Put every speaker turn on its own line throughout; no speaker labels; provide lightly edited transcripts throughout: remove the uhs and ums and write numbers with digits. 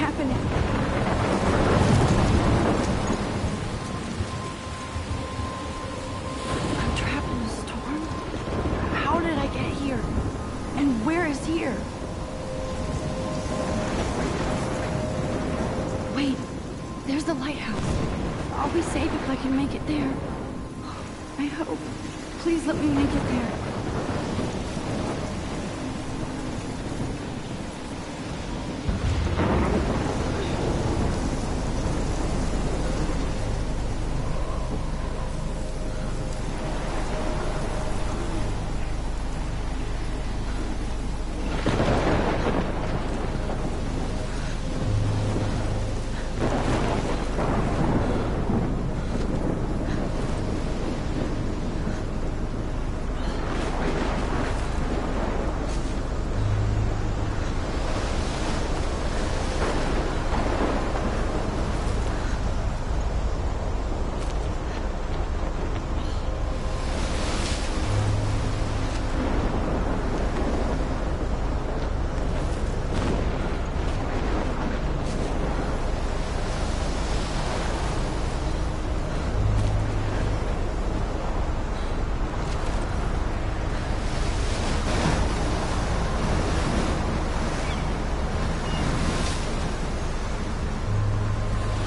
happening? I'm trapped in a storm? How did I get here? And where is here? Wait, there's the lighthouse. I'll be safe if I can make it there. I hope. Please let me make it there.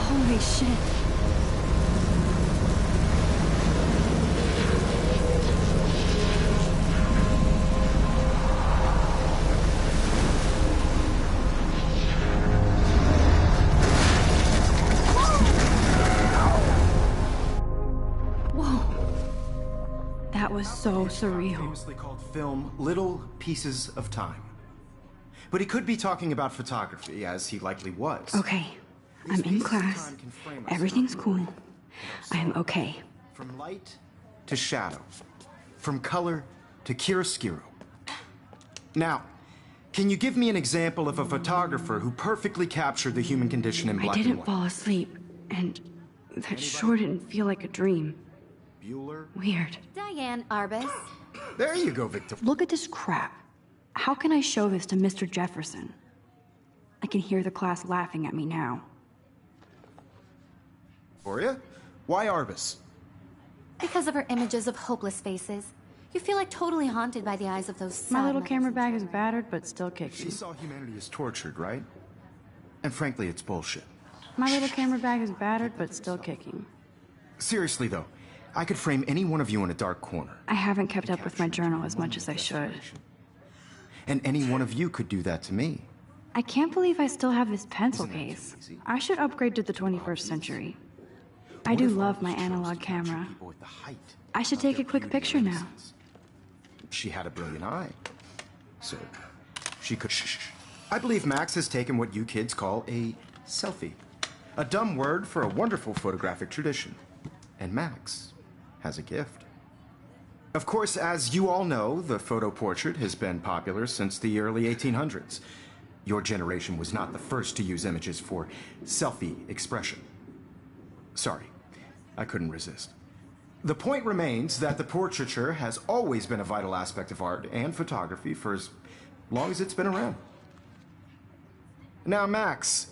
Holy shit. Whoa. That was so surreal.
Famously called film Little Pieces of Time. But he could be talking about photography, as he likely was.
Okay. I'm in class. Everything's cool. I am okay.
From light to shadow. From color to chiaroscuro. Now, can you give me an example of a photographer who perfectly captured the human condition in black and
I didn't
white?
fall asleep, and that sure didn't feel like a dream.
Bueller?
Weird.
Diane Arbus.
There you go, Victor.
Look at this crap. How can I show this to Mr. Jefferson? I can hear the class laughing at me now.
Victoria? Why Arbus?
Because of her images of hopeless faces. You feel like totally haunted by the eyes of those sad
My little
mothers
camera
and
bag is
children.
battered, but still kicking.
She saw humanity as tortured, right? And frankly, it's bullshit.
My little camera bag is battered, but still kicking.
Seriously, though, I could frame any one of you in a dark corner.
I haven't kept up with my journal as much as I should.
And any one of you could do that to me.
I can't believe I still have this pencil
Isn't that
case.
easy?
I should upgrade to the 21st century. I
What
do
if
love my
Arbus chose
analog
to capture
camera.
people at the height
I should
of
take
their
a quick
beauty
picture
and
now.
innocence? She had a brilliant eye. So, she could I believe Max has taken what you kids call a selfie. A dumb word for a wonderful photographic tradition. And Max has a gift. Of course, as you all know, the photo portrait has been popular since the early 1800s. Your generation was not the first to use images for selfie expression. Sorry, I couldn't resist. The point remains that the portraiture has always been a vital aspect of art and photography for as long as it's been around. Now, Max,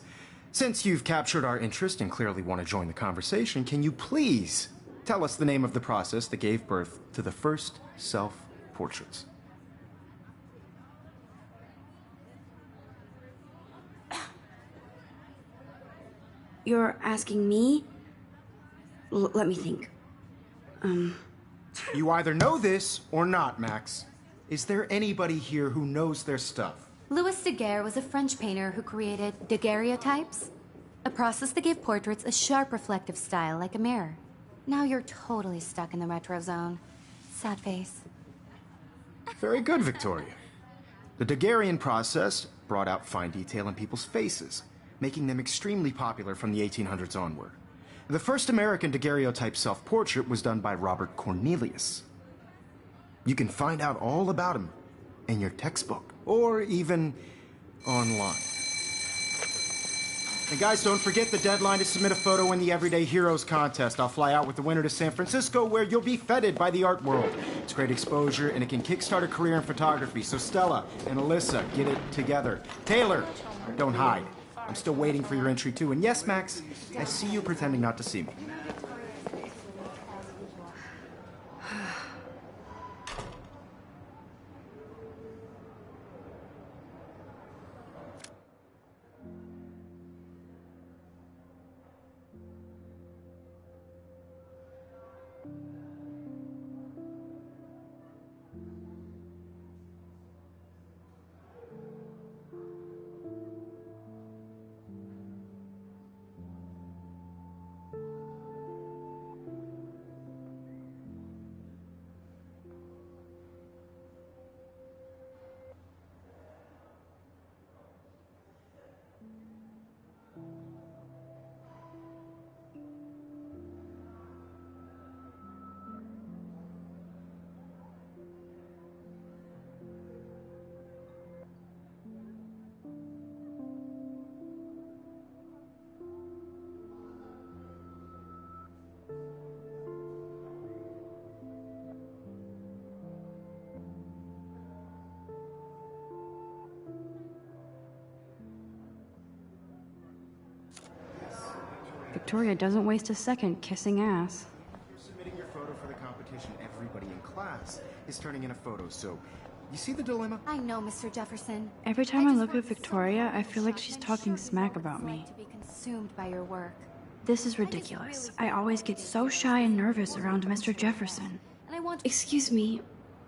since you've captured our interest and clearly want to join the conversation, can you please tell us the name of the process that gave birth to the first self-portraits?
You're asking me? Let me think.
You either know this or not, Max. Is there anybody here who knows their stuff?
Louis Daguerre was a French painter who created daguerreotypes, a process that gave portraits a sharp reflective style like a mirror. Now you're totally stuck in the retro zone. Sad face.
Very good, Victoria. The Daguerrean process brought out fine detail in people's faces, making them extremely popular from the 1800s onward. The first American daguerreotype self-portrait was done by Robert Cornelius. You can find out all about him in your textbook, or even online. And guys, don't forget the deadline to submit a photo in the Everyday Heroes contest. I'll fly out with the winner to San Francisco, where you'll be feted by the art world. It's great exposure, and it can kickstart a career in photography. So Stella and Alyssa, get it together. Taylor, don't hide. I'm still waiting for your entry too. And yes, Max, I see you pretending not to see me.
Victoria doesn't waste a second kissing ass.
You're submitting your photo for the competition. Everybody in class is turning in a photo, so you see the dilemma?
I know, Mr. Jefferson.
Every time I
just
look at
want
Victoria,
someone
I feel like
to
she's
show
talking
you
smack
what
about
it's
me.
like to be consumed by your work.
This is ridiculous. I always get so shy and nervous around Mr. Jefferson.
And I want...
Excuse me,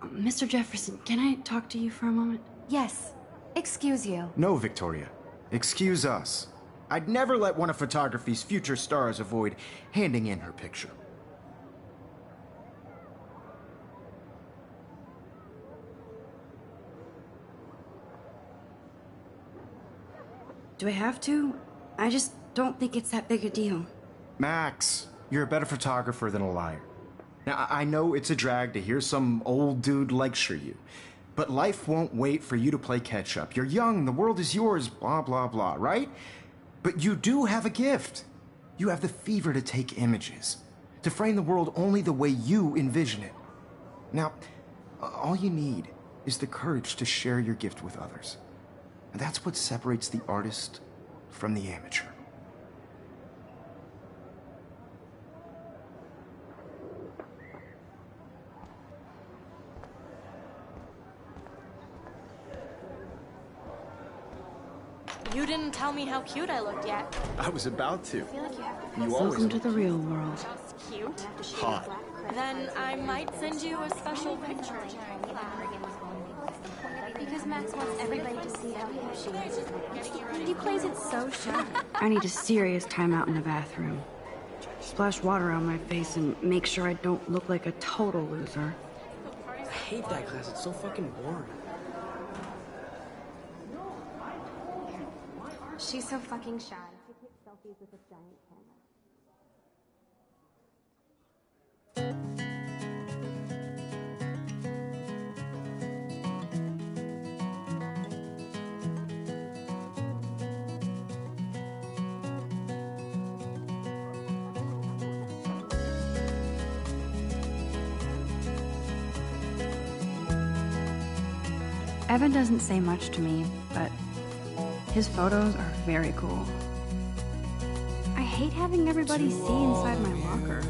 Mr. Jefferson, can I talk to you for a moment?
Yes. Excuse you.
No, Victoria. Excuse us. I'd never let one of photography's future stars avoid handing in her picture.
Do I have to? I just don't think it's that big a deal.
Max, you're a better photographer than a liar. Now, I know it's a drag to hear some old dude lecture you, but life won't wait for you to play catch up. You're young, the world is yours, blah, blah, blah, right? But you do have a gift. You have the fever to take images, to frame the world only the way you envision it. Now, all you need is the courage to share your gift with others. And that's what separates the artist from the amateur.
You didn't tell me how cute I looked yet.
I was about to.
I feel like you have to
You always
Welcome to the real world.
just cute.
hot.
Then I might send you a special picture.
Because Max wants everybody to see how cute she is. He plays it so shy.
I need a serious timeout in the bathroom. Splash water on my face and make sure I don't look like a total loser.
I hate that class. It's so fucking boring.
She's so fucking shy. She takes selfies with a giant camera.
Evan doesn't say much to me, but his photos are very cool. I hate having everybody see inside my locker.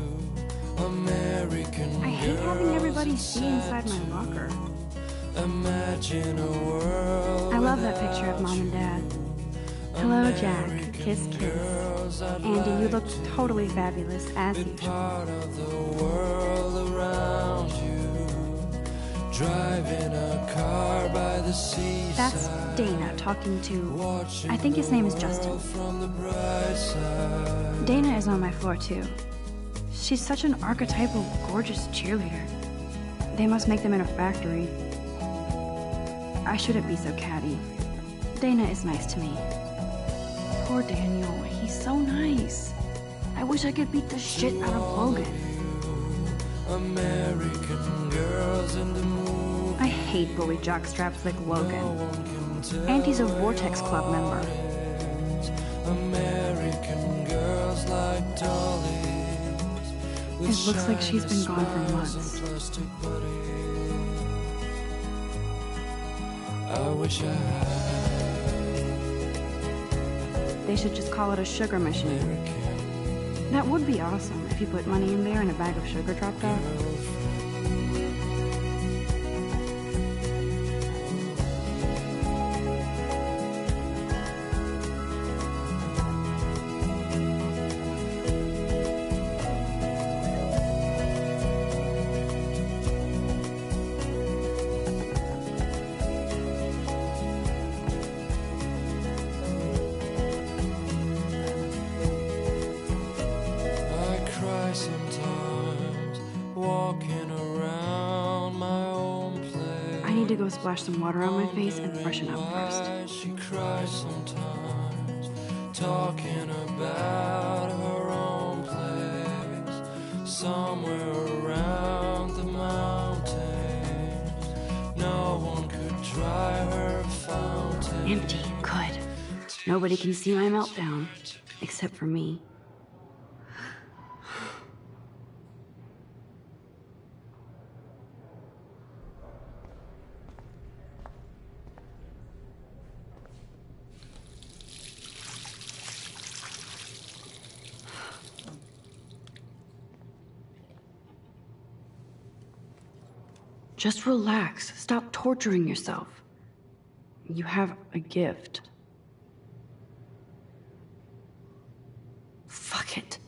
I hate having everybody see inside my locker. I love that picture of Mom and Dad. Hello, Jack. Kiss, kiss. Andy, you look totally fabulous, as usual.
Driving a car by the seaside.
That's Dana talking to... I think his name is Justin.
From the bright side.
Dana is on my floor, too. She's such an archetypal, gorgeous cheerleader. They must make them in a factory. I shouldn't be so catty. Dana is nice to me. Poor Daniel, he's so nice. I wish I could beat the shit out of Logan.
American girls in the mood.
I hate bully jockstraps like Logan. Auntie's a Vortex Club member.
American girls like dollies.
It looks like she's been gone for months.
I wish I had
They should just call it a sugar machine. That would be awesome if you put money in there and a bag of sugar dropped out.
Sometimes walking around my own place.
I need to go splash some water on my face and freshen up first.
She cries sometimes, talking about her own place, somewhere around the mountains. No one could dry her fountain.
Empty. Good. Nobody can see my meltdown, except for me. Just relax. Stop torturing yourself. You have a gift. Fuck it.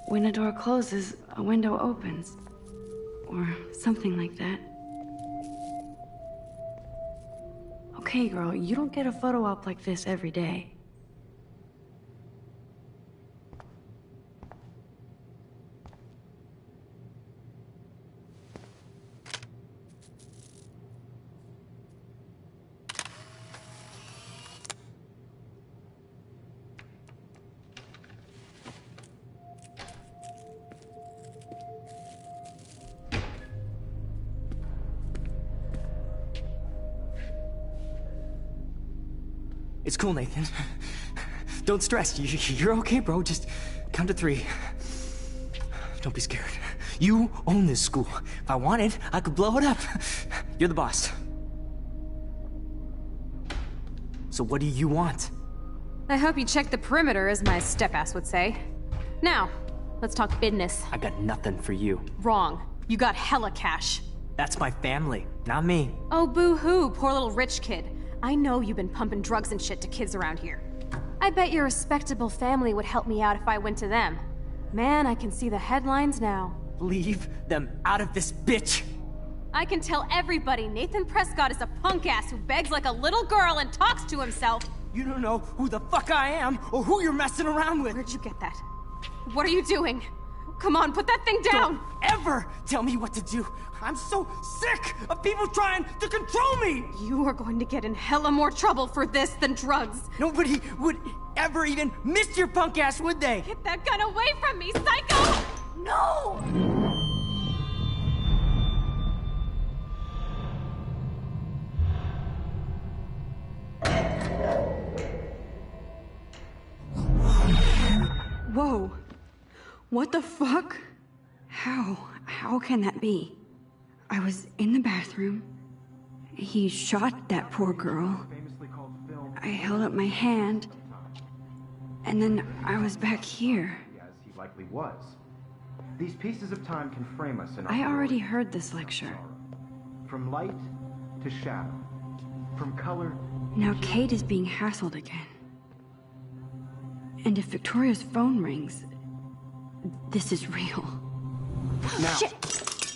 When a door closes, a window opens. Or something like that. Okay, girl, you don't get a photo op like this every day.
It's cool, Nathan. Don't stress. You're okay, bro. Just count to 3. Don't be scared. You own this school. If I wanted, I could blow it up. You're the boss. So what do you want?
I hope you checked the perimeter, as my step-ass would say. Now, let's talk business.
I got nothing for you.
Wrong. You got hella cash.
That's my family, not me.
Oh, boo-hoo, poor little rich kid. I know you've been pumping drugs and shit to kids around here. I bet your respectable family would help me out if I went to them. Man, I can see the headlines now.
Leave them out of this bitch!
I can tell everybody Nathan Prescott is a punk ass who begs like a little girl and talks to himself.
You don't know who the fuck I am or who you're messing around with.
Where'd you get that? What are you doing? Come on, put that thing down!
Don't ever tell me what to do! I'm so sick of people trying to control me!
You are going to get in hella more trouble for this than drugs.
Nobody would ever even miss your punk ass, would they?
Get that gun away from me, psycho!
No!
Whoa. What the fuck? How can that be? I was in the bathroom. He shot that poor girl. I held up my hand. And then I was back here.
As he likely was. These pieces of time can frame us in our
I already
world.
heard this lecture.
From light to shadow. From color.
Now Kate is being hassled again. And if Victoria's phone rings, this is real.
Now,
Shit.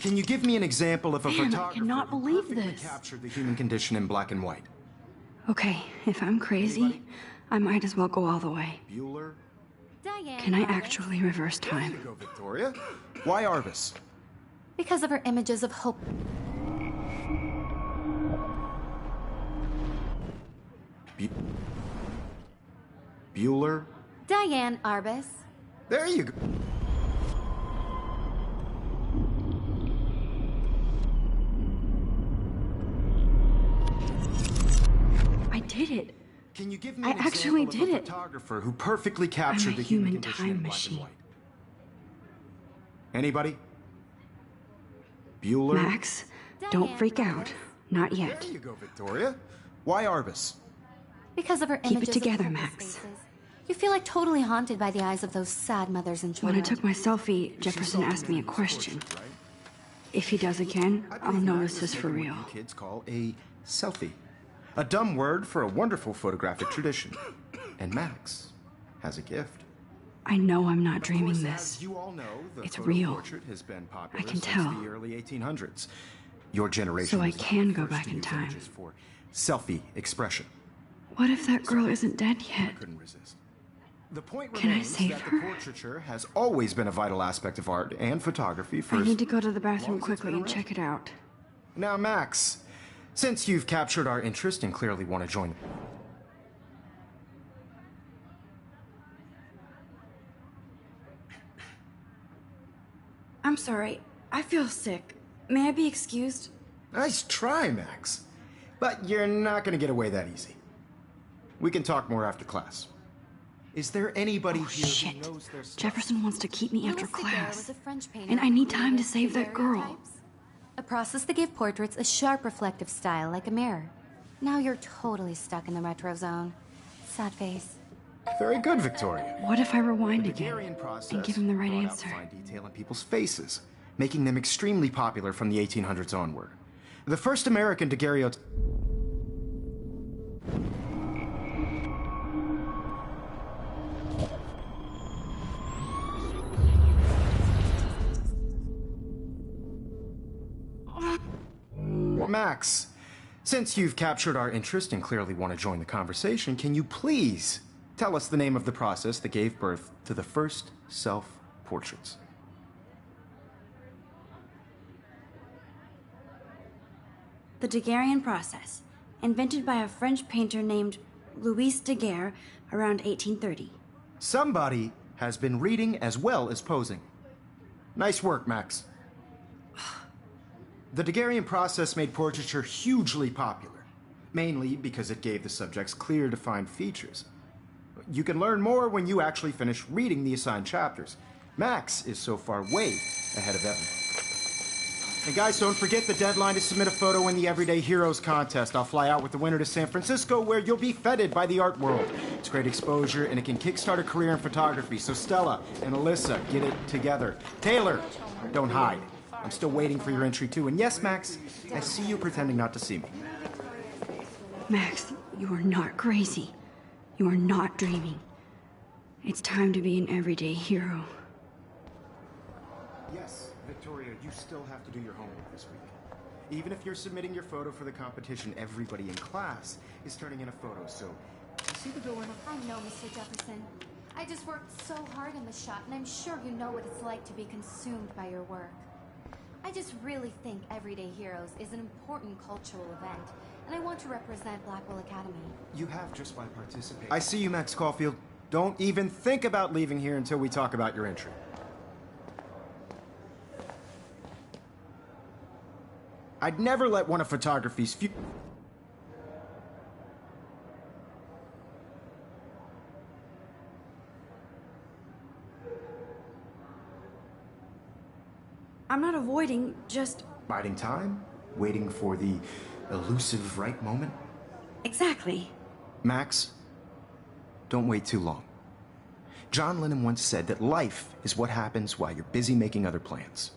Can you give me an example of a
Man, I
photographer
cannot
who
believe
perfectly
this.
captured the human condition in black and white?
Okay, if I'm crazy, I might as well go all the way.
Bueller?
Diane.
Can I
Arbus.
actually reverse
There
time?
you go, Victoria. Why Arbus?
Because of her images of hope.
Bueller?
Diane Arbus.
There you go.
I did it.
Can you give me
I
an example
actually
of
did
a
it.
photographer who perfectly captured
a
the human
human
condition
time
in black
machine.
and white? Anybody? Bueller?
Max, Don't freak out. Not
There
yet.
you go, Victoria. Why Arbus?
Because of her
Keep it
images of
together,
homeless
Max.
faces. You feel like totally haunted by the eyes of those sad mothers and
When
children.
I took my selfie, Jefferson asked me a question. If he does again, I'll know this is for real.
What you kids call a selfie. A dumb word for a wonderful photographic tradition. And Max has a gift.
I know I'm not dreaming
Of course,
this.
as you all know, the
It's
photo
real.
portrait has been popular
I can
since
tell.
the early 1800s. Your generation
So I
was the
can go
first
back
to
in
use
time.
images for selfie expression.
What if that girl isn't dead yet?
Couldn't resist. The point
Can I
remains
save
that
her?
the portraiture has always been a vital aspect of art and photography for
I
as
need to go to the bathroom
long as it's
quickly
been
and
around.
check it out.
Now, Max, since you've captured our interest and clearly want to join.
I'm sorry. I feel sick. May I be excused?
Nice try, Max. But you're not going to get away that easy. We can talk more after class. Is there anybody
Oh,
here
shit.
who knows their stuff?
Jefferson wants to keep me after
Louis Daguerre
class.
was a French painter
And I
who
need time to
created
save that girl.
daguerreotypes, a process that gave portraits a sharp reflective style like a mirror. Now you're totally stuck in the retro zone. Sad face.
Very good, Victoria.
What if I rewind
The
again
Daguerrean process
and give him the right
brought out
answer?
fine detail in people's faces, making them extremely popular from the 1800s onward. The first American daguerreotype. Max, since you've captured our interest and clearly want to join the conversation, can you please tell us the name of the process that gave birth to the first self-portraits?
The Daguerrean process, invented by a French painter named Louis Daguerre around 1830.
Somebody has been reading as well as posing. Nice work, Max. The Daguerrean process made portraiture hugely popular, mainly because it gave the subjects clear, defined features. You can learn more when you actually finish reading the assigned chapters. Max is so far way ahead of Evan. And guys, don't forget the deadline to submit a photo in the Everyday Heroes contest. I'll fly out with the winner to San Francisco, where you'll be feted by the art world. It's great exposure, and it can kickstart a career in photography. So Stella and Alyssa, get it together. Taylor, don't hide. I'm still waiting for your entry too. And yes, Max, I see you pretending not to see me.
Max, you are not crazy. You are not dreaming. It's time to be an everyday hero.
Yes, Victoria, you still have to do your homework this week. Even if you're submitting your photo for the competition, everybody in class is turning in a photo, so you see the dilemma?
I know, Mr. Jefferson. I just worked so hard on the shot, and I'm sure you know what it's like to be consumed by your work. I just really think Everyday Heroes is an important cultural event, and I want to represent Blackwell Academy.
You have just by participating. I see you, Max Caulfield. Don't even think about leaving here until we talk about your entry. I'd never let one of photography's few...
I'm not avoiding, just...
Biding time? Waiting for the elusive right moment?
Exactly.
Max, don't wait too long. John Lennon once said that life is what happens while you're busy making other plans.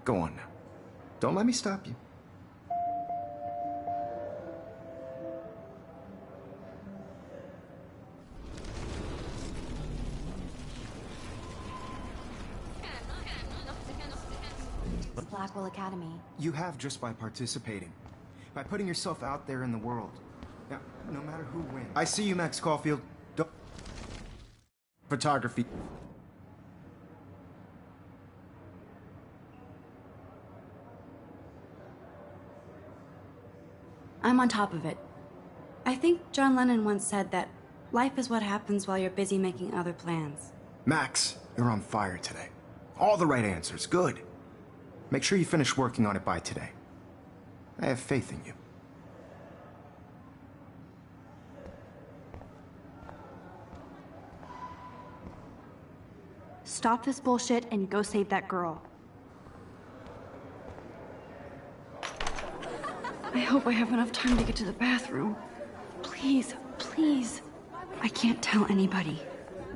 Go on now. Don't let me stop you.
Blackwell Academy.
You have just by participating, by putting yourself out there in the world. Now, no matter who wins. I see you, Max Caulfield. Don't... Photography.
I'm on top of it. I think John Lennon once said that life is what happens while you're busy making other plans.
Max, you're on fire today. All the right answers. Good. Make sure you finish working on it by today. I have faith in you.
Stop this bullshit and go save that girl.
I hope I have enough time to get to the bathroom. Please, please. I can't tell anybody.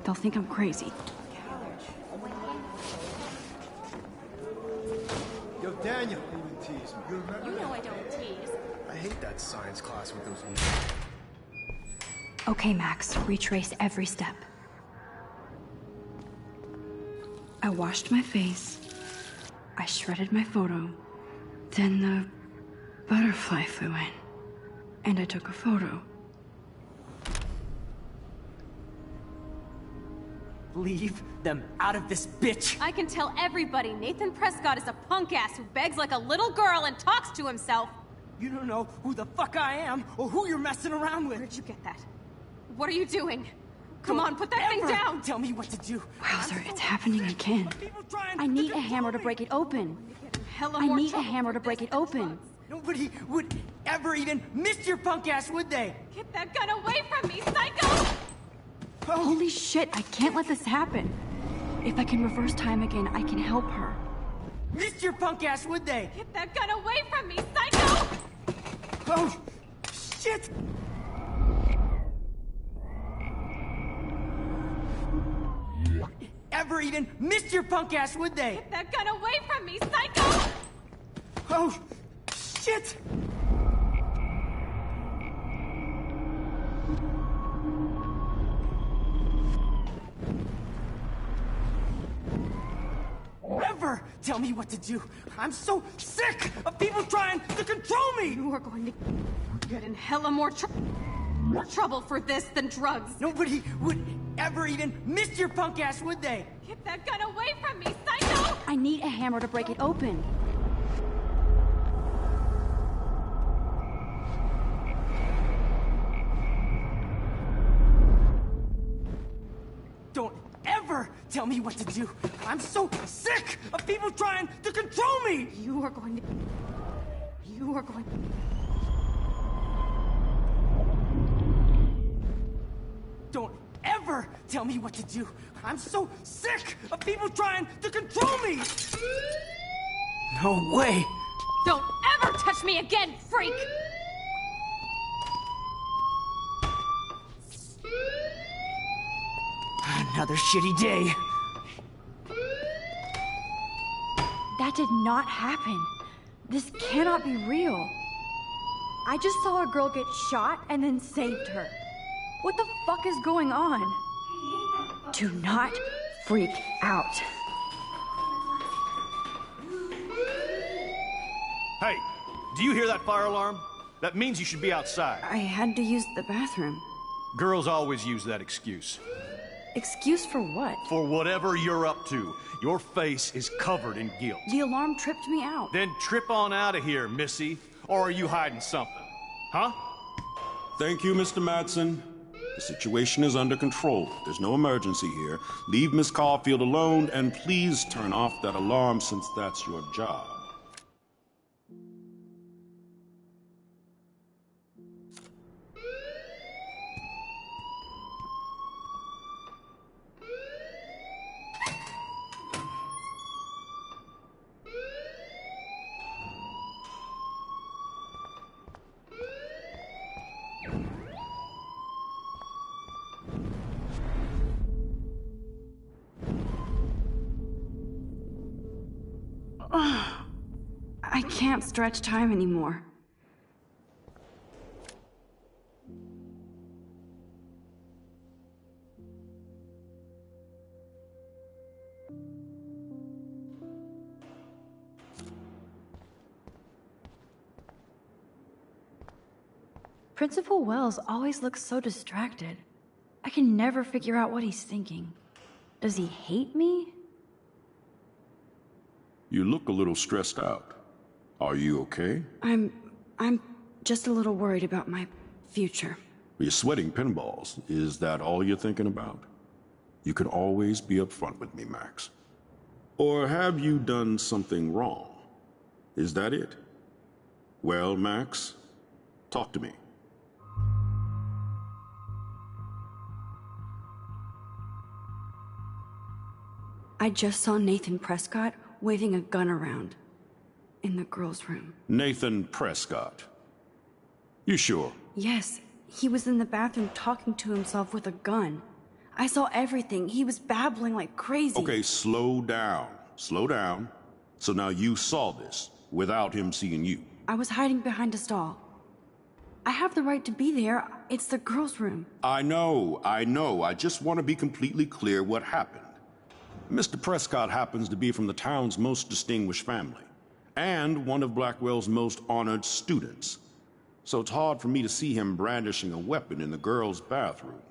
They'll think I'm crazy.
Yo, Daniel, you even tease me. You remember?
You know I don't tease.
I hate that science class with those.
Okay, Max, retrace every step. I washed my face. I shredded my photo. Then the butterfly flew in. And I took a photo.
Leave them out of this bitch!
I can tell everybody Nathan Prescott is a punk ass who begs like a little girl and talks to himself.
You don't know who the fuck I am or who you're messing around with.
Where'd you get that? What are you doing? Come on, put that thing
Ever
down!
Tell me what to do.
Wowzer, it's happening again. I need a hammer to break it open. I need a hammer to break it open.
Nobody would ever even miss your punk ass, would they?
Get that gun away from me, psycho!
Holy shit, I can't let this happen. If I can reverse time again, I can help her.
Miss your punk ass, would they?
Get that gun away from me, psycho!
Oh, shit! Ever even miss your punk ass, would they?
Get that gun away from me, psycho!
Oh, shit! Ever tell me what to do. I'm so sick of people trying to control me!
You are going to get in hella more trouble for this than drugs.
Nobody would ever even miss your punk ass, would they?
Get that gun away from me, psycho!
I need a hammer to break it open.
Don't ever tell me what to do. I'm so sick of people trying to control me!
You are going to...
Don't ever tell me what to do. I'm so sick of people trying to control me! No way!
Don't ever touch me again, freak!
Another shitty day.
That did not happen. This cannot be real. I just saw a girl get shot and then saved her. What the fuck is going on? Do not freak out.
Hey, do you hear that fire alarm? That means you should be outside.
I had to use the bathroom.
Girls always use that excuse.
Excuse for what?
For whatever you're up to. Your face is covered in guilt.
The alarm tripped me out.
Then trip on out of here, Missy. Or are you hiding something? Huh?
Thank you, Mr. Madsen. The situation is under control. There's no emergency here. Leave Miss Caulfield alone, and please turn off that alarm since that's your job.
I can't stretch time anymore. Principal Wells always looks so distracted. I can never figure out what he's thinking. Does he hate me?
You look a little stressed out. Are you okay?
I'm just a little worried about my future.
You're sweating pinballs. Is that all you're thinking about? You can always be upfront with me, Max. Or have you done something wrong? Is that it? Well, Max, talk to me.
I just saw Nathan Prescott waving a gun around in the girls' room.
Nathan Prescott. You sure?
Yes, he was in the bathroom talking to himself with a gun. I saw everything. He was babbling like crazy.
Okay, slow down. Slow down. So now you saw this without him seeing you.
I was hiding behind a stall. I have the right to be there. It's the girls' room.
I know. I just want to be completely clear what happened. Mr. Prescott happens to be from the town's most distinguished family, and one of Blackwell's most honored students. So it's hard for me to see him brandishing a weapon in the girls' bathroom.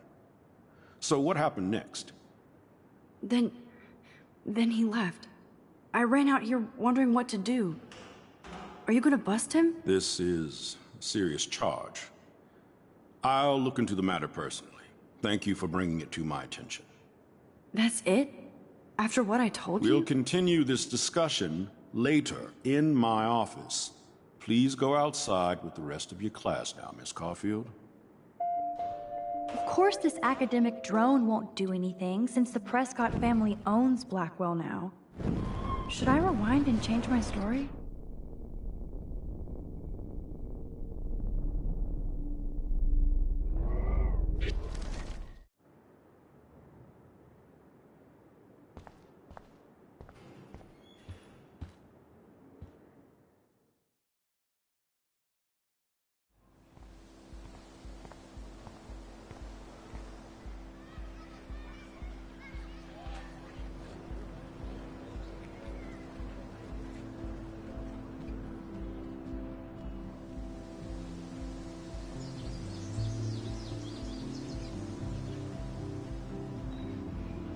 So what happened next?
Then he left. I ran out here wondering what to do. Are you gonna bust him?
This is a serious charge. I'll look into the matter personally. Thank you for bringing it to my attention.
That's it? After what I told you?
We'll continue this discussion later in my office. Please go outside with the rest of your class now, Miss Caulfield.
Of course this academic drone won't do anything, since the Prescott family owns Blackwell now.
Should I rewind and change my story?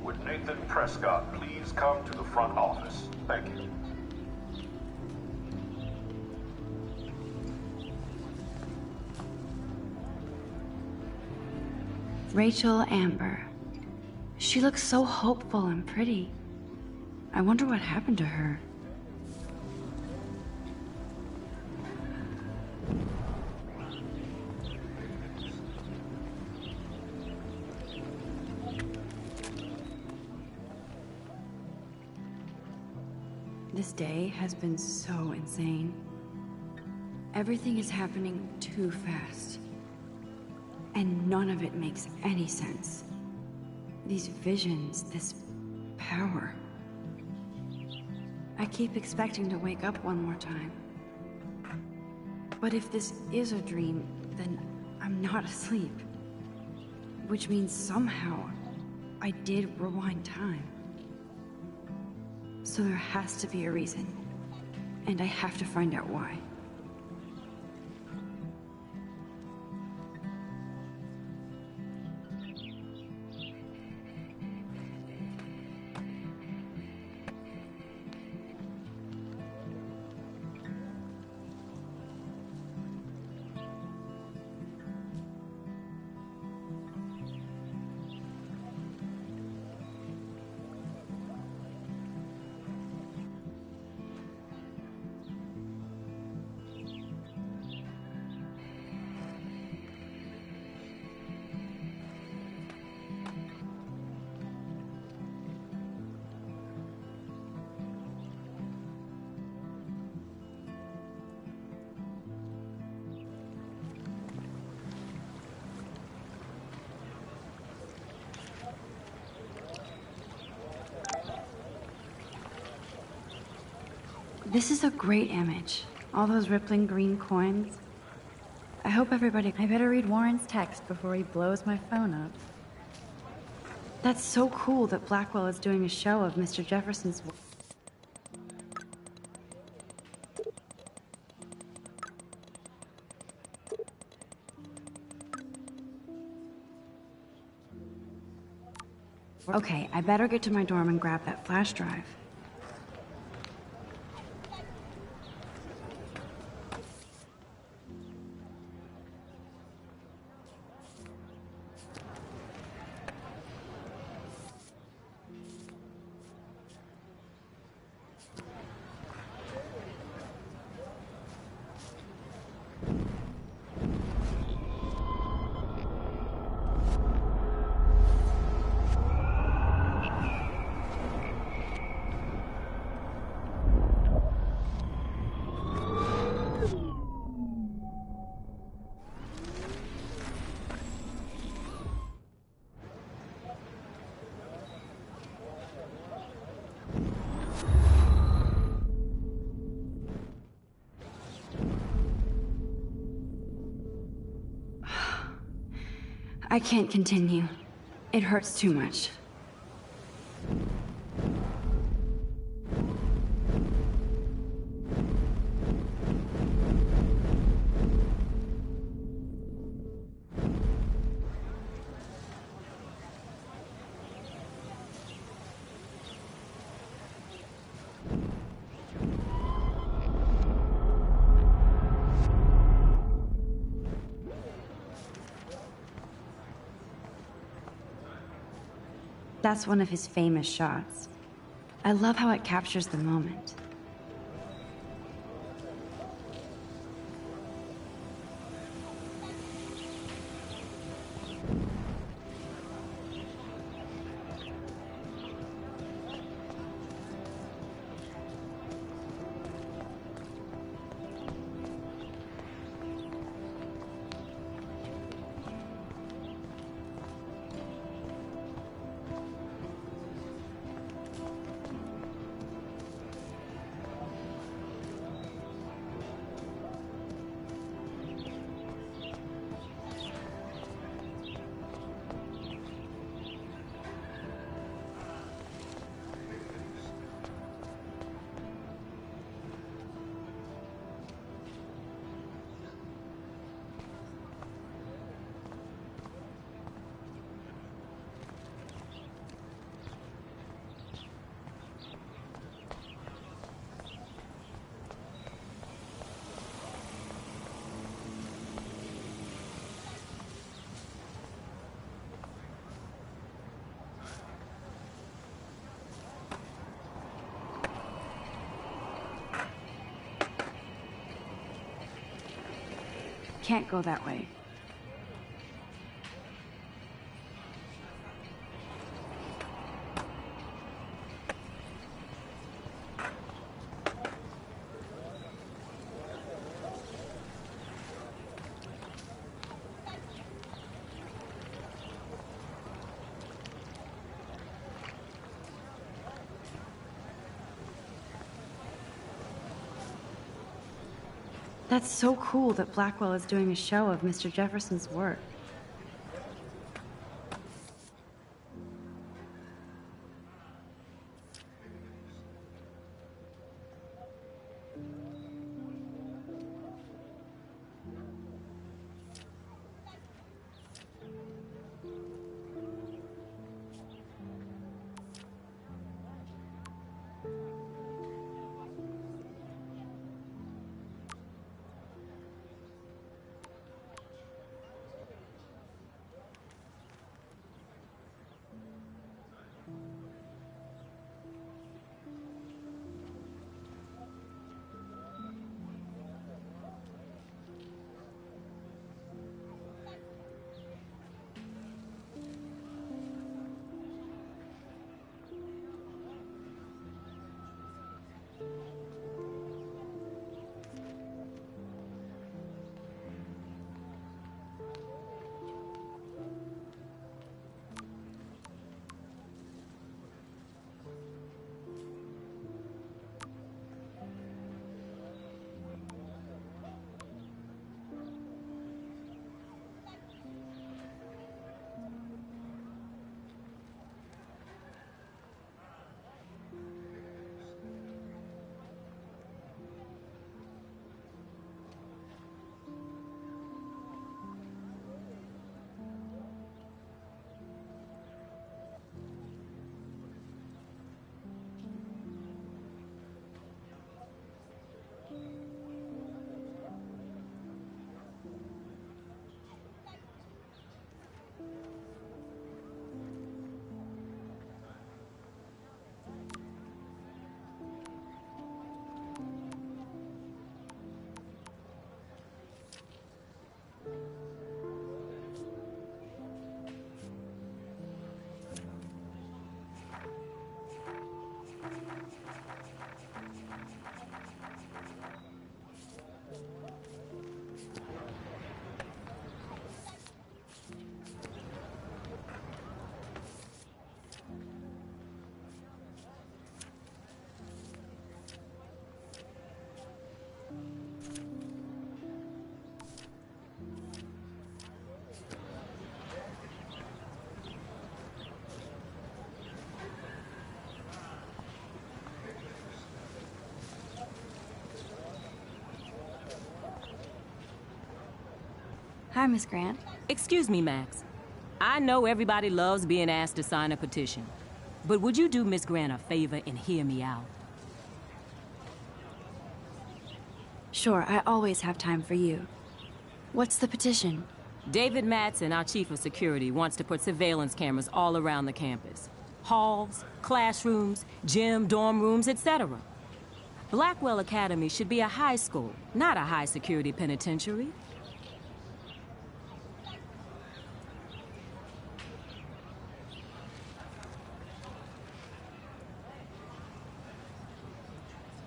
Would Nathan Prescott please come to the front office? Thank you.
Rachel Amber. She looks so hopeful and pretty. I wonder what happened to her. This day has been so insane. Everything is happening too fast. And none of it makes any sense. These visions, this power. I keep expecting to wake up one more time. But if this is a dream, then I'm not asleep. Which means somehow I did rewind time. So there has to be a reason. And I have to find out why. This is a great image. All those rippling green coins. I hope everybody...
I better read Warren's text before he blows my phone up.
That's so cool that Blackwell is doing a show of Mr. Jefferson's... Okay, I better get to my dorm and grab that flash drive. I can't continue. It hurts too much. That's one of his famous shots. I love how it captures the moment. Can't go that way. That's so cool that Blackwell is doing a show of Mr. Jefferson's work. Hi, Miss Grant.
Excuse me, Max. I know everybody loves being asked to sign a petition, but would you do Miss Grant a favor and hear me out?
Sure, I always have time for you. What's the petition?
David Madsen, our chief of security, wants to put surveillance cameras all around the campus. Halls, classrooms, gym, dorm rooms, etc. Blackwell Academy should be a high school, not a high-security penitentiary.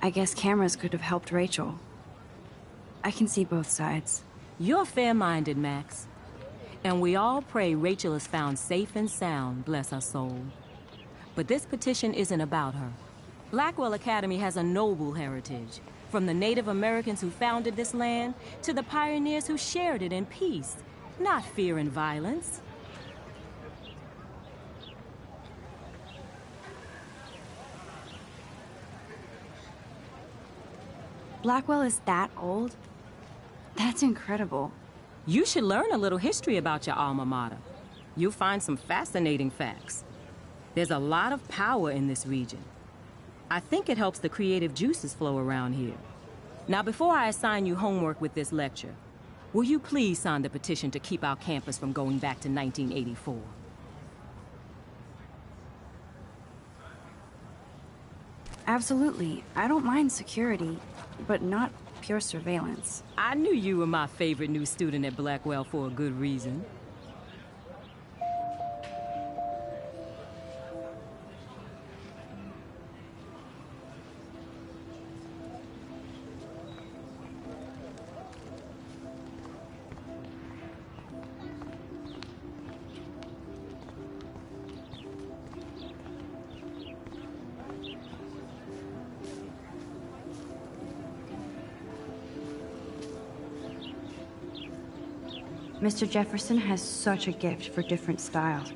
I guess cameras could have helped Rachel. I can see both sides.
You're fair-minded, Max. And we all pray Rachel is found safe and sound, bless her soul. But this petition isn't about her. Blackwell Academy has a noble heritage, from the Native Americans who founded this land to the pioneers who shared it in peace, not fear and violence.
Blackwell is that old? That's incredible.
You should learn a little history about your alma mater. You'll find some fascinating facts. There's a lot of power in this region. I think it helps the creative juices flow around here. Now, before I assign you homework with this lecture, will you please sign the petition to keep our campus from going back to 1984?
Absolutely. I don't mind security, but not pure surveillance.
I knew you were my favorite new student at Blackwell for a good reason.
Mr. Jefferson has such a gift for different styles.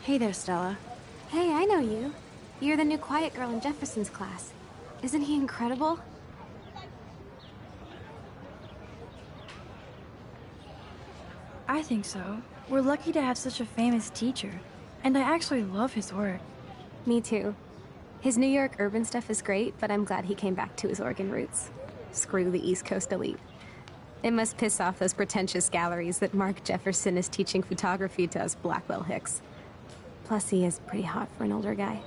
Hey there, Stella.
Hey, I know you. You're the new quiet girl in Jefferson's class. Isn't he incredible?
I think so. We're lucky to have such a famous teacher. And I actually love his work.
Me too. His New York urban stuff is great, but I'm glad he came back to his Oregon roots. Screw the East Coast elite. It must piss off those pretentious galleries that Mark Jefferson is teaching photography to us Blackwell hicks. Plus, he is pretty hot for an older guy.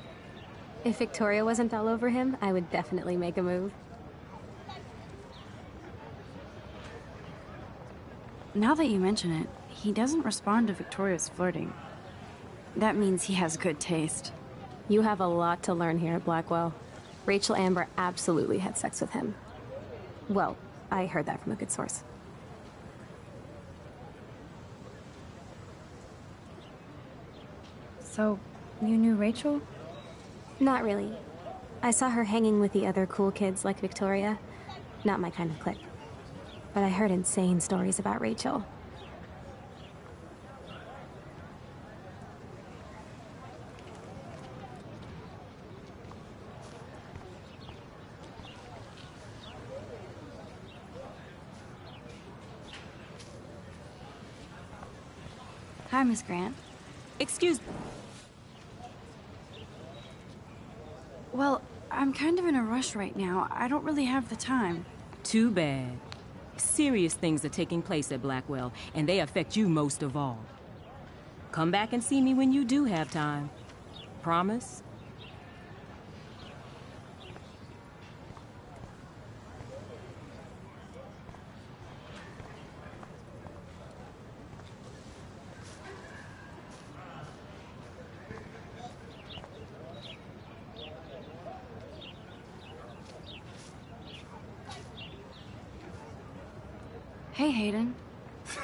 If Victoria wasn't all over him, I would definitely make a move.
Now that you mention it, he doesn't respond to Victoria's flirting. That means he has good taste.
You have a lot to learn here at Blackwell. Rachel Amber absolutely had sex with him. Well, I heard that from a good source.
So, you knew Rachel?
Not really. I saw her hanging with the other cool kids like Victoria. Not my kind of clique. But I heard insane stories about Rachel.
Hi, Miss Grant.
Excuse me.
Well, I'm kind of in a rush right now. I don't really have the time.
Too bad. Serious things are taking place at Blackwell, and they affect you most of all. Come back and see me when you do have time. Promise?
Hey, Hayden.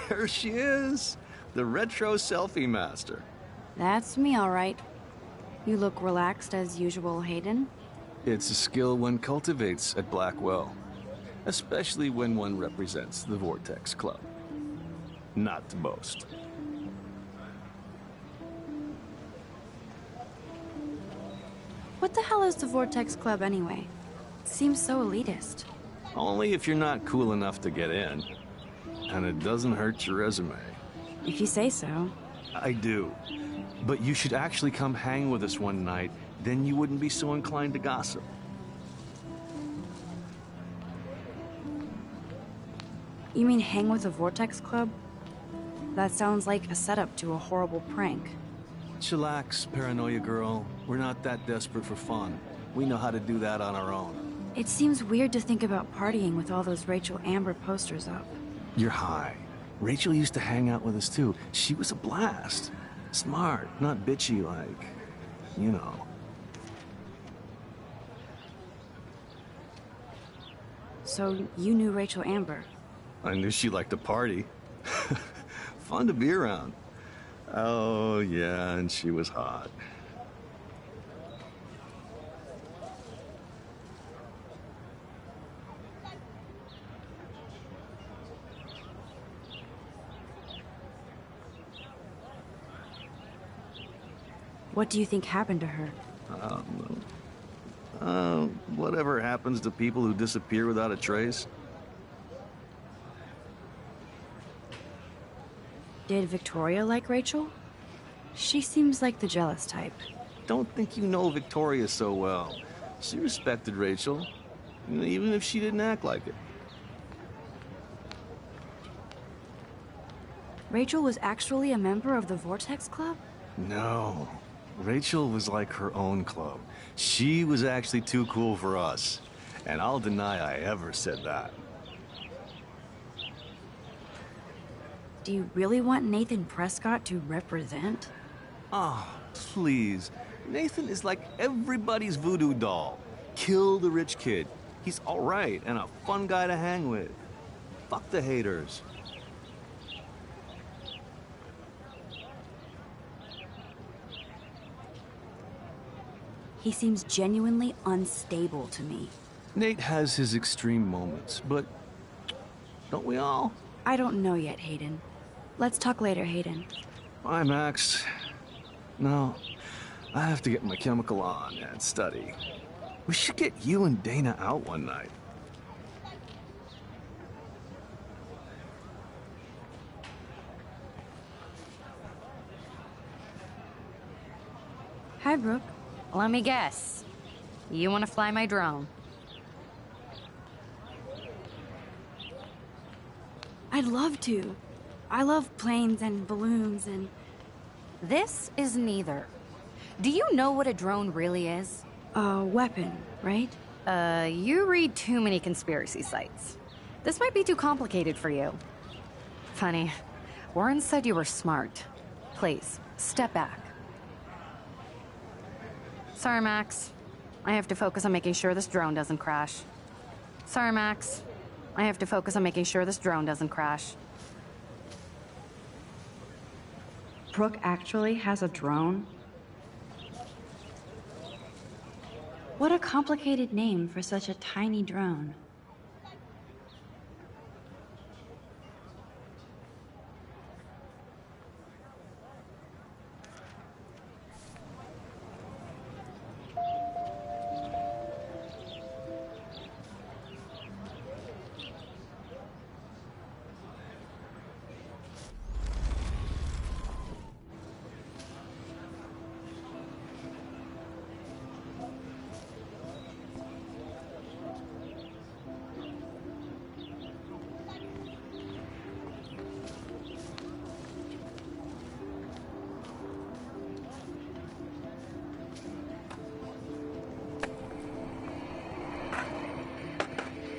There she is, the retro selfie master.
That's me, all right. You look relaxed as usual, Hayden.
It's a skill one cultivates at Blackwell, especially when one represents the Vortex Club. Not to boast.
What the hell is the Vortex Club anyway? It seems so elitist.
Only if you're not cool enough to get in. And it doesn't hurt your resume.
If you say so.
I do. But you should actually come hang with us one night, then you wouldn't be so inclined to gossip.
You mean hang with the Vortex Club? That sounds like a setup to a horrible prank.
Chillax, paranoia girl. We're not that desperate for fun. We know how to do that on our own.
It seems weird to think about partying with all those Rachel Amber posters up.
You're high. Rachel used to hang out with us too. She was a blast. Smart, not bitchy like, you know.
So you knew Rachel Amber?
I knew she liked to party. Fun to be around. Oh, yeah, and she was hot.
What do you think happened to her?
Whatever happens to people who disappear without a trace.
Did Victoria like Rachel? She seems like the jealous type.
Don't think you know Victoria so well. She respected Rachel, even if she didn't act like it.
Rachel was actually a member of the Vortex Club?
No. Rachel was like her own club. She was actually too cool for us. And I'll deny I ever said that.
Do you really want Nathan Prescott to represent?
Oh, please. Nathan is like everybody's voodoo doll. Kill the rich kid. He's all right and a fun guy to hang with. Fuck the haters.
He seems genuinely unstable to me.
Nate has his extreme moments, but don't we all?
I don't know yet, Hayden. Let's talk later, Hayden.
Bye, Max. No, I have to get my chemical on and study. We should get you and Dana out one night.
Hi, Brooke.
Let me guess. You want to fly my drone?
I'd love to. I love planes and balloons and...
This is neither. Do you know what a drone really is?
A weapon, right?
You read too many conspiracy sites. This might be too complicated for you. Funny. Warren said you were smart. Please, step back. Sorry, Max. I have to focus on making sure this drone doesn't crash. Sorry, Max. I have to focus on making sure this drone doesn't crash.
Brooke actually has a drone? What a complicated name for such a tiny drone.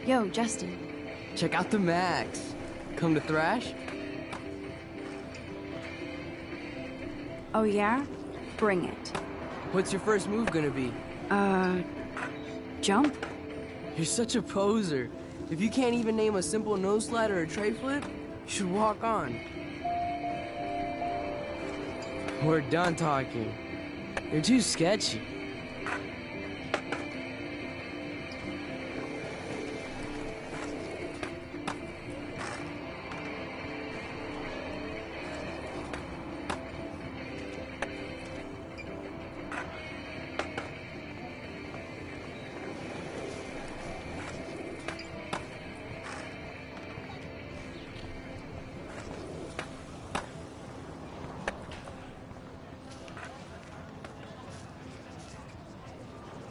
Yo, Justin.
Check out the Max. Come to thrash?
Oh yeah? Bring it.
What's your first move gonna be?
Jump?
You're such a poser. If you can't even name a simple nose slide or a tray flip, you should walk on. We're done talking. You're too sketchy.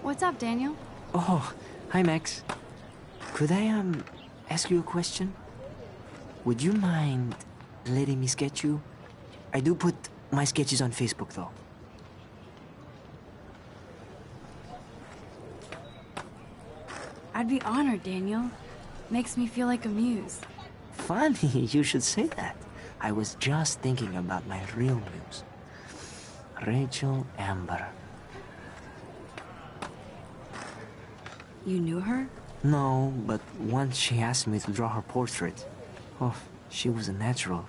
What's up, Daniel?
Oh, hi, Max. Could I, ask you a question? Would you mind letting me sketch you? I do put my sketches on Facebook, though.
I'd be honored, Daniel. Makes me feel like a muse.
Funny, you should say that. I was just thinking about my real muse. Rachel Amber.
You knew her?
No, but once she asked me to draw her portrait. Oh, she was a natural.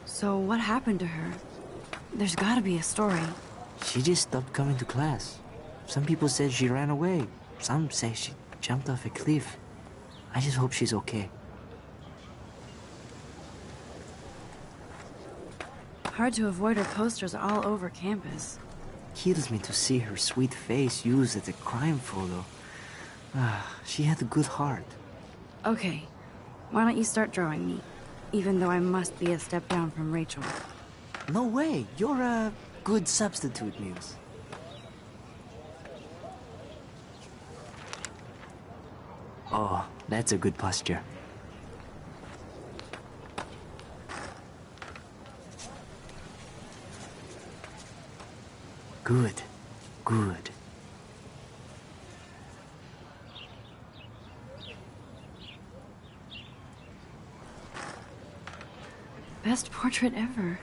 So what happened to her? There's gotta be a story.
She just stopped coming to class. Some people said she ran away. Some say she jumped off a cliff. I just hope she's okay.
Hard to avoid her posters all over campus.
Kills me to see her sweet face used as a crime photo. She had a good heart.
Okay, why don't you start drawing me? Even though I must be a step down from Rachel.
No way, you're a good substitute, Muse. Oh, that's a good posture. Good, good.
Best portrait ever.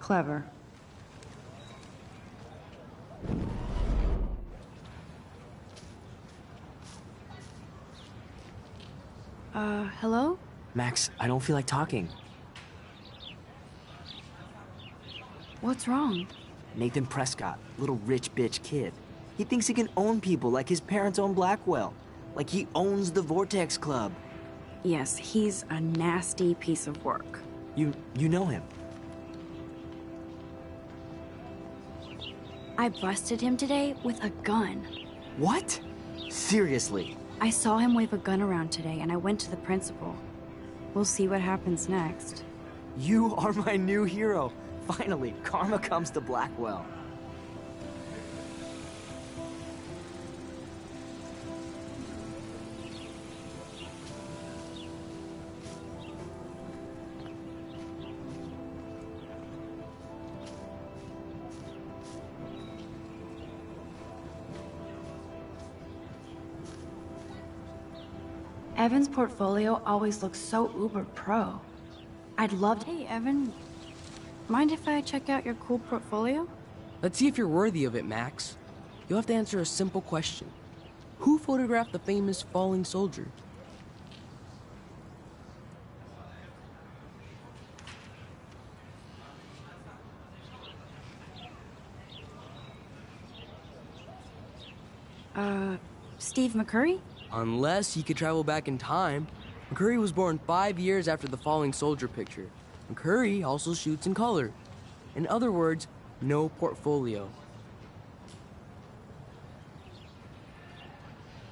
Clever. Hello?
Max, I don't feel like talking.
What's wrong?
Nathan Prescott, little rich bitch kid. He thinks he can own people like his parents own Blackwell. Like he owns the Vortex Club.
Yes, he's a nasty piece of work.
You know him?
I busted him today with a gun.
What? Seriously?
I saw him wave a gun around today and I went to the principal. We'll see what happens next.
You are my new hero. Finally, karma comes to Blackwell.
Evan's portfolio always looks so uber pro. I'd love to... Hey, Evan. Mind if I check out your cool portfolio?
Let's see if you're worthy of it, Max. You'll have to answer a simple question. Who photographed the famous falling soldier?
Steve McCurry?
Unless he could travel back in time. McCurry was born 5 years after the falling soldier picture. McCurry also shoots in color. In other words, no portfolio.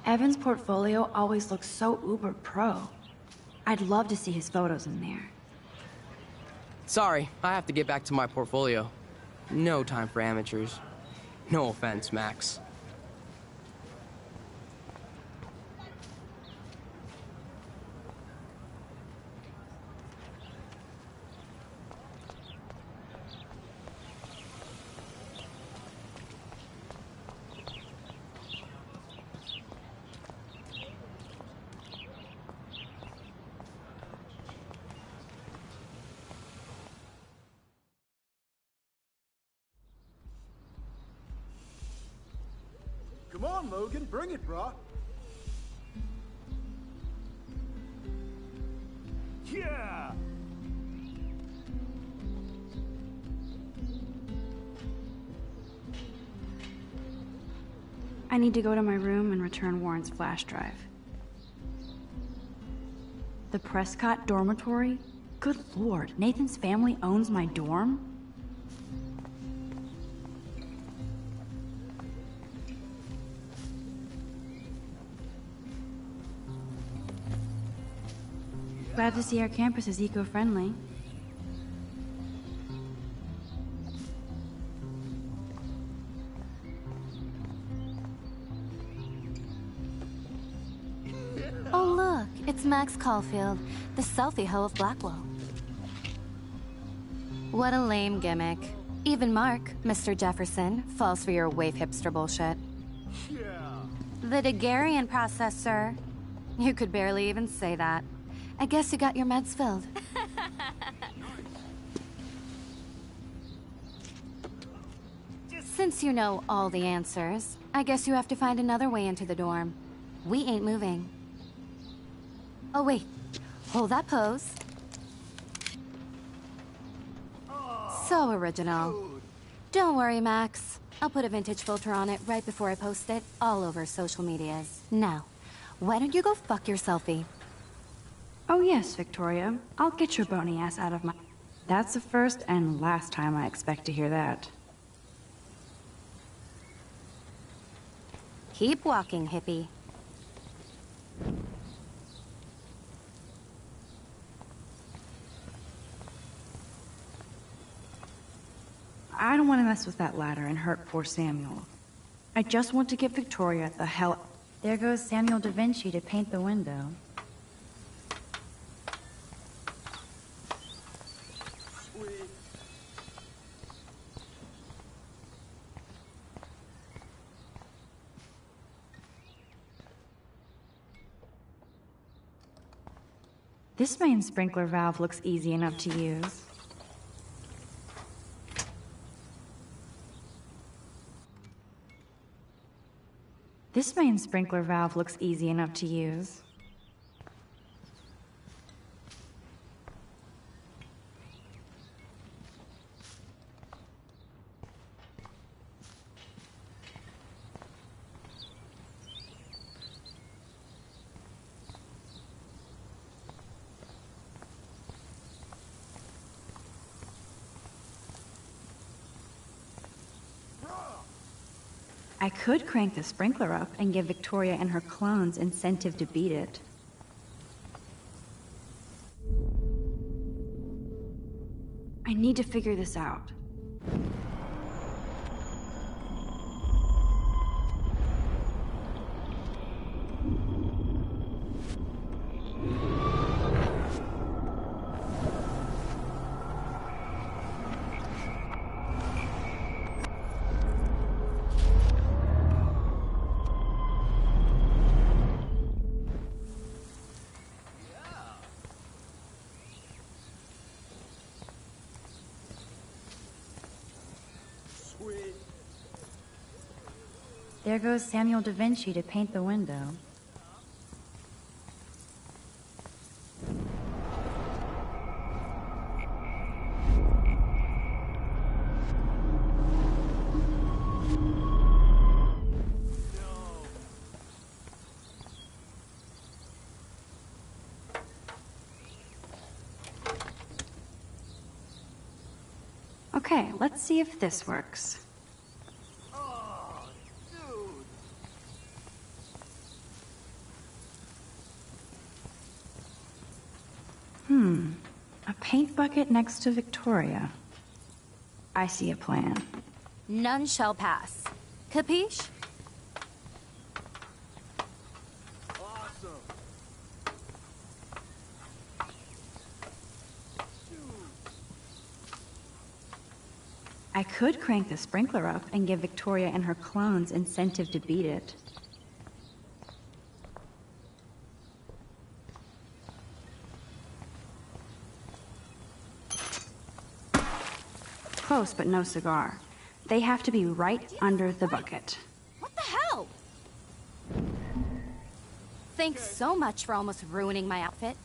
Evan's portfolio always looks so uber pro. I'd love to see his photos in there.
Sorry, I have to get back to my portfolio. No time for amateurs. No offense, Max.
Come on, Logan, bring it, brah. Yeah!
I need to go to my room and return Warren's flash drive. The Prescott dormitory? Good lord, Nathan's family owns my dorm? Glad to see our campus is eco-friendly.
Oh look, it's Max Caulfield, the selfie hoe of Blackwell. What a lame gimmick. Even Mark, Mr. Jefferson, falls for your wave hipster bullshit.
Yeah!
The Daguerrean process, sir. You could barely even say that. I guess you got your meds filled. Since you know all the answers, I guess you have to find another way into the dorm. We ain't moving. Oh wait, hold that pose. So original. Don't worry, Max. I'll put a vintage filter on it right before I post it all over social medias. Now, why don't you go fuck your selfie?
Oh yes, Victoria. I'll get your bony ass out of my... That's the first and last time I expect to hear that.
Keep walking, hippie.
I don't want to mess with that ladder and hurt poor Samuel. I just want to get Victoria the hell... There goes Samuel da Vinci to paint the window. This main sprinkler valve looks easy enough to use. This main sprinkler valve looks easy enough to use. I could crank the sprinkler up and give Victoria and her clones incentive to beat it. I need to figure this out. There goes Samuel da Vinci to paint the window. Okay, let's see if this works. A paint bucket next to Victoria. I see a plan.
None shall pass. Capiche?
Awesome.
I could crank the sprinkler up and give Victoria and her clones incentive to beat it. Close, but no cigar. They have to be right under the bucket.
What the hell? Thanks so much for almost ruining my outfit.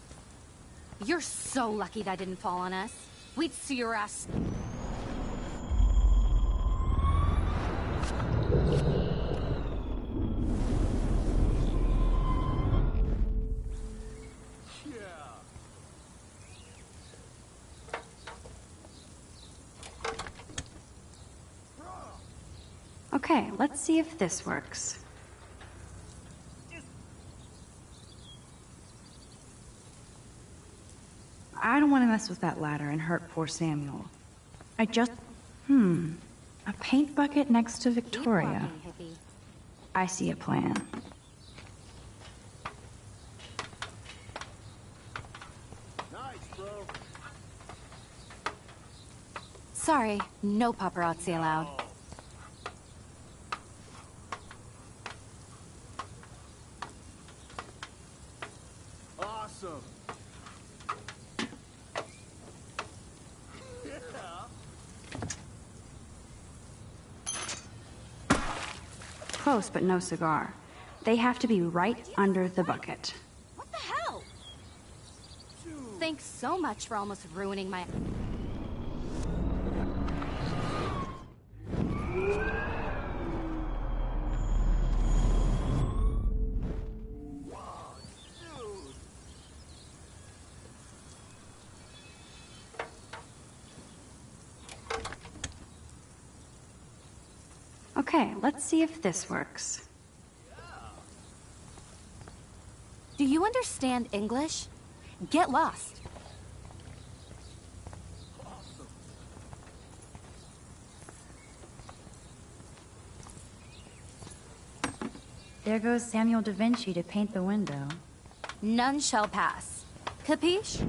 You're so lucky that didn't fall on us. We'd see your ass.
Okay, let's see if this works. I don't want to mess with that ladder and hurt poor Samuel. I just... A paint bucket next to Victoria. I see a plan.
Nice, bro.
Sorry, no paparazzi allowed.
Awesome.
Close, but no cigar. They have to be right under the bucket.
What the hell? Thanks so much for almost ruining my...
Okay, let's see if this works.
Do you understand English? Get lost.
There goes Samuel da Vinci to paint the window.
None shall pass. Capiche?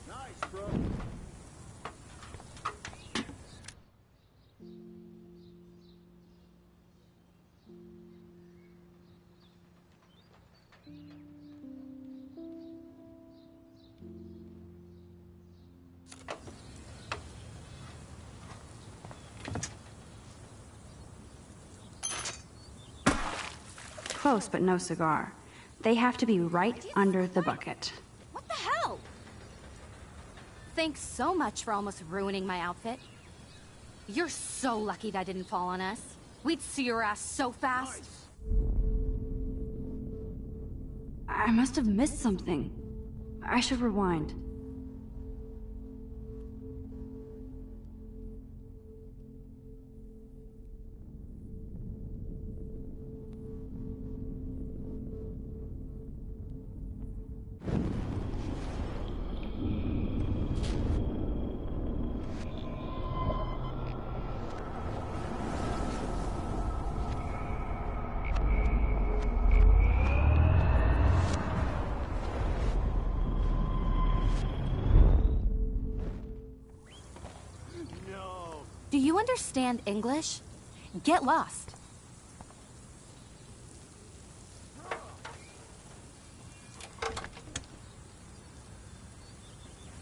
Nice, bro.
Close, but no cigar. They have to be right under the bucket.
What the hell? Thanks so much for almost ruining my outfit. You're so lucky that didn't fall on us. We'd see your ass so fast.
I must have missed something. I should rewind.
Do you understand English? Get lost.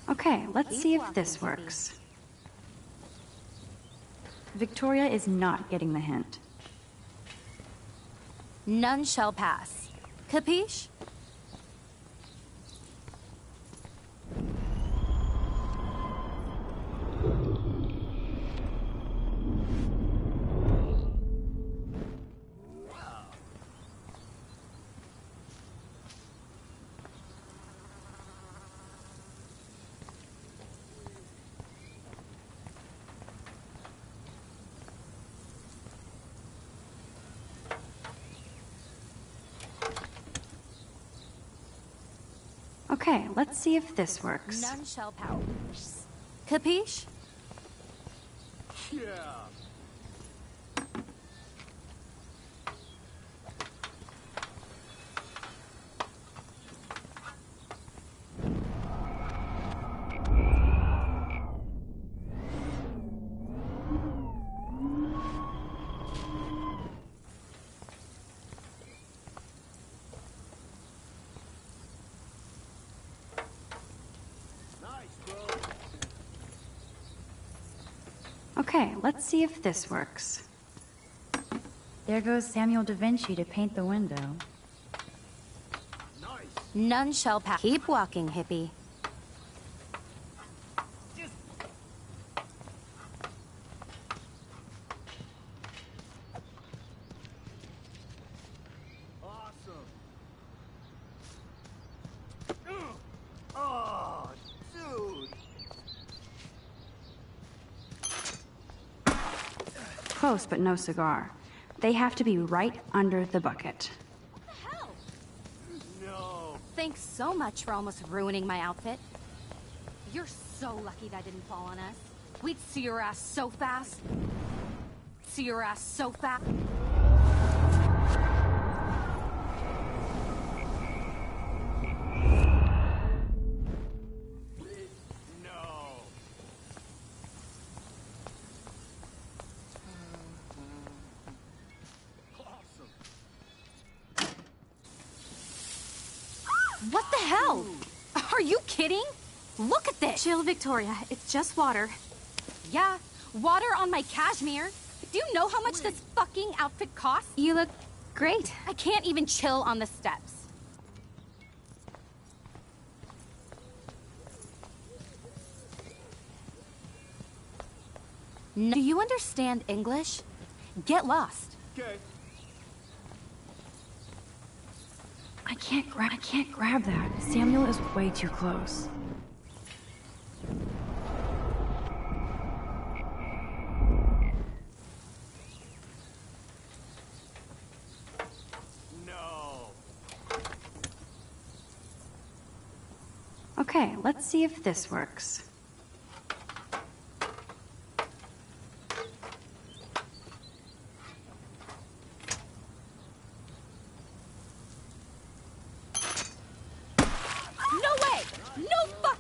Okay, let's see if this works. Victoria is not getting the hint.
None shall pass. Capiche?
Okay, let's see if this works.
None shall pass. Capiche?
Yeah.
Okay, let's see if this works.
There goes Samuel da Vinci to paint the window.
None shall pass. Keep walking, hippie.
Awesome. Oh, dude.
Close, but no cigar. They have to be right under the bucket.
Thanks so much for almost ruining my outfit. You're so lucky that didn't fall on us. We'd see your ass so fast. See your ass so fast. What the hell? Are you kidding? Look at this!
Chill, Victoria. It's just water.
Yeah, water on my cashmere. Do you know how much this fucking outfit costs?
You look great.
I can't even chill on the steps. Do you understand English? Get lost.
Okay.
I can't grab that. Samuel is way too close.
No.
Okay, let's see if this works.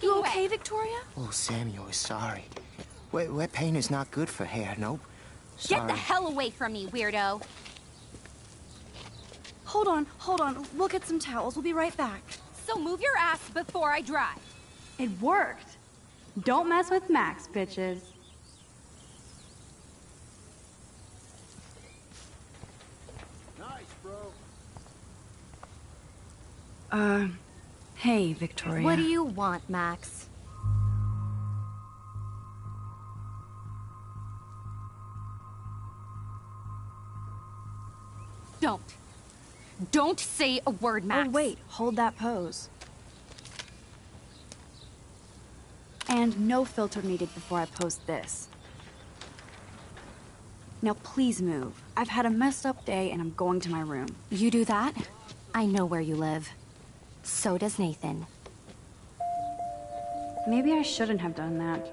You okay,
Victoria? Oh, Samuel is sorry. Wet paint is not good for hair, nope. Sorry.
Get the hell away from me, weirdo.
Hold on. We'll get some towels. We'll be right back.
So move your ass before I dry.
It worked. Don't mess with Max, bitches.
Nice, bro.
Hey, Victoria.
What do you want, Max? Don't say a word, Max.
Oh, wait. Hold that pose. And no filter needed before I post this. Now please move. I've had a messed up day and I'm going to my room.
You do that? I know where you live. So does Nathan.
Maybe I shouldn't have done that.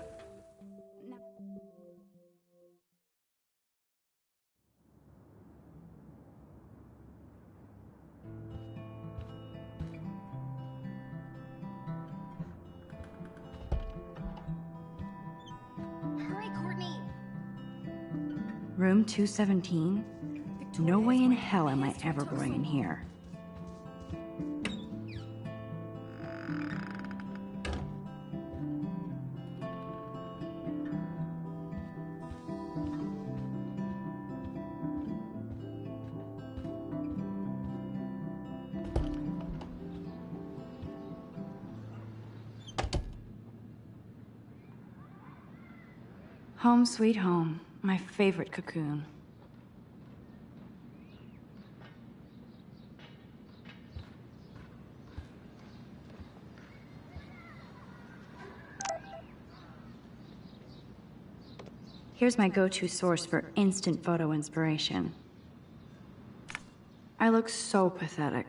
Hurry, Courtney.
Room 217? No way in hell am I ever going in here. Home sweet home, my favorite cocoon. Here's my go-to source for instant photo inspiration. I look so pathetic.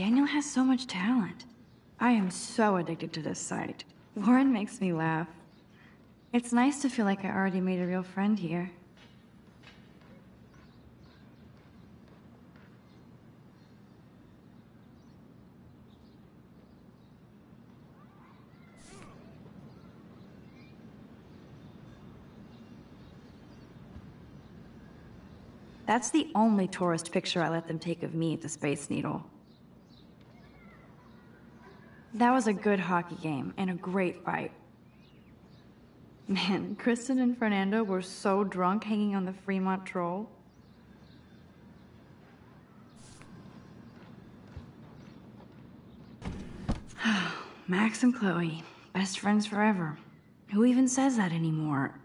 Daniel has so much talent. I am so addicted to this site. Warren makes me laugh. It's nice to feel like I already made a real friend here. That's the only tourist picture I let them take of me at the Space Needle. That was a good hockey game and a great fight. Man, Kristen and Fernando were so drunk hanging on the Fremont Troll. Max and Chloe, best friends forever. Who even says that anymore?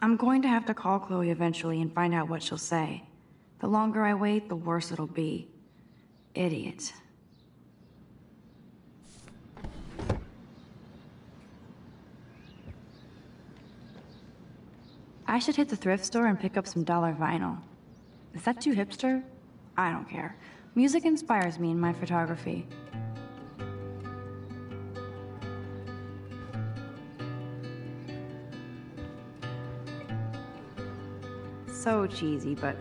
I'm going to have to call Chloe eventually and find out what she'll say. The longer I wait, the worse it'll be. Idiot. I should hit the thrift store and pick up some dollar vinyl. Is that too hipster? I don't care. Music inspires me in my photography. So cheesy, but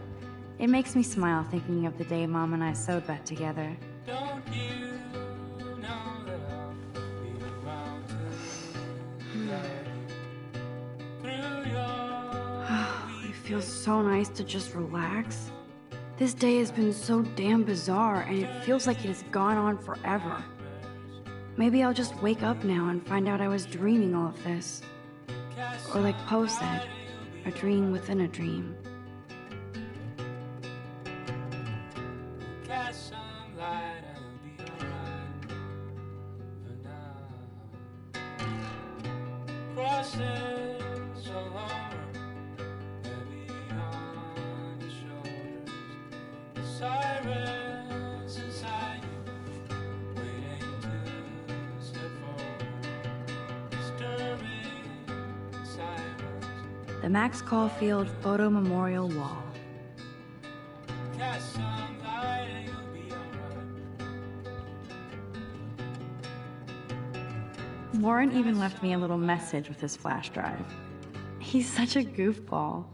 it makes me smile thinking of the day Mom and I sewed that together.
Don't you know that I'll be around through your
It feels so nice to just relax. This day has been so damn bizarre, and it feels like it has gone on forever. Maybe I'll just wake up now and find out I was dreaming all of this. Or like Poe said, a dream within a dream.
cast some light and it'll be alright for now. Crossing so long, heavy on your shoulders. The sirens inside you, waiting to step forward. Disturbing silence.
The Max Caulfield Photo Memorial Wall.
Cast some light and you'll be alright.
Warren even left me a little message with his flash drive. He's such a goofball.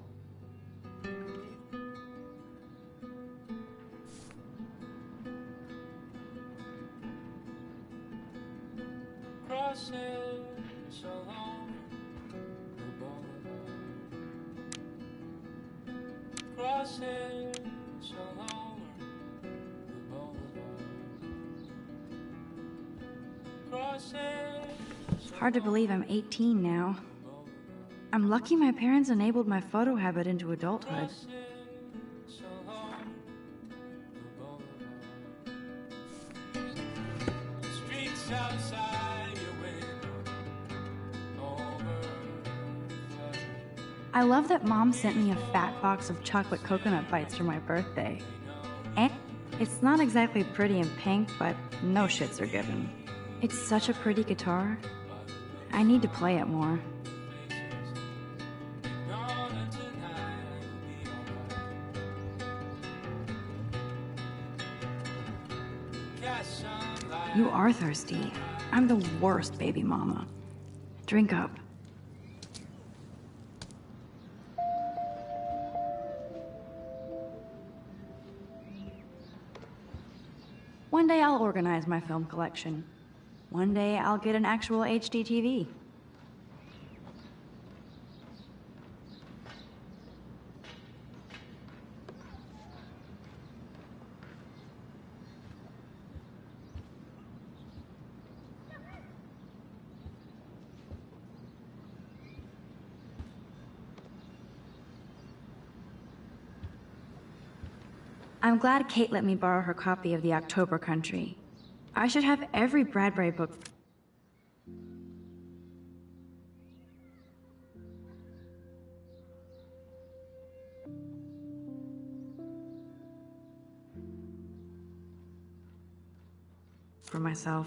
Crossing so long, the boulevard. Crossing so long, the boulevard. Crossing.
It's hard to believe I'm 18 now. I'm lucky my parents enabled my photo habit into adulthood.
So long, the boulevard. Streets outside your window, overflow.
I love that Mom sent me a fat box of chocolate coconut bites for my birthday. And it's not exactly pretty and pink, but no shits are given. It's such a pretty guitar. I need to play it more. You are thirsty. I'm the worst baby mama. Drink up. One day I'll organize my film collection. One day I'll get an actual HD TV. I'm glad Kate let me borrow her copy of The October Country. I should have every Bradbury book. For myself.